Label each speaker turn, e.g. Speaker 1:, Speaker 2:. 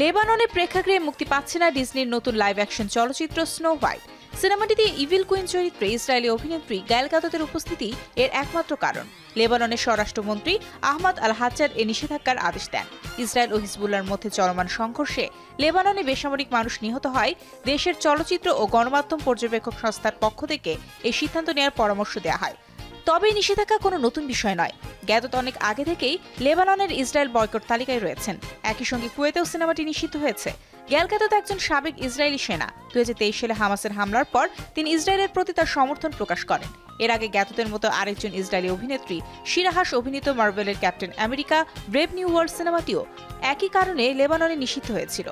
Speaker 1: লেবাননের প্রেক্ষাগৃহে মুক্তি পাচ্ছে না ডিজনির নতুন লাইভ অ্যাকশন চলচ্চিত্র স্নো হোয়াইট। সিনেমাটিতে ইভিল কুইন চরিত্রে ইসরায়েলি অভিনেত্রী গায়েল গাদতের উপস্থিতি এর একমাত্র কারণ। লেবাননের স্বরাষ্ট্রমন্ত্রী আহমদ আল হাজ্জার এ নিষেধাজ্ঞার আদেশ দেন। ইসরায়েল ও হিজবুল্লাহর মধ্যে চলমান সংঘর্ষে লেবাননে বেসামরিক মানুষ নিহত হয়। দেশের চলচ্চিত্র ও গণমাধ্যম পর্যবেক্ষক সংস্থার পক্ষ থেকে এই সিদ্ধান্ত নেওয়ার পরামর্শ দেওয়া হয়। তবে নিষেধাজ্ঞা কোনো নতুন বিষয় নয়। জ্ঞাতত অনেক আগে থেকেই লেবাননের ইসরায়েল বয়কট তালিকায় রয়েছেন। একই সঙ্গে কুয়েতেও সিনেমাটি নিষিদ্ধ হয়েছে। গায়েল গাদত একজন সাবেক ইসরায়েলি সেনা। 2023 সালে হামাসের হামলার পর তিনি ইসরায়েলের প্রতি তার সমর্থন প্রকাশ করেন। এর আগে জ্ঞাততের মতো আরেকজন ইসরায়েলি অভিনেত্রী শিরা হাস অভিনীত মার্ভেলের Captain America Brave New World সিনেমাটিও একই কারণে লেবাননে নিষিদ্ধ হয়েছিল।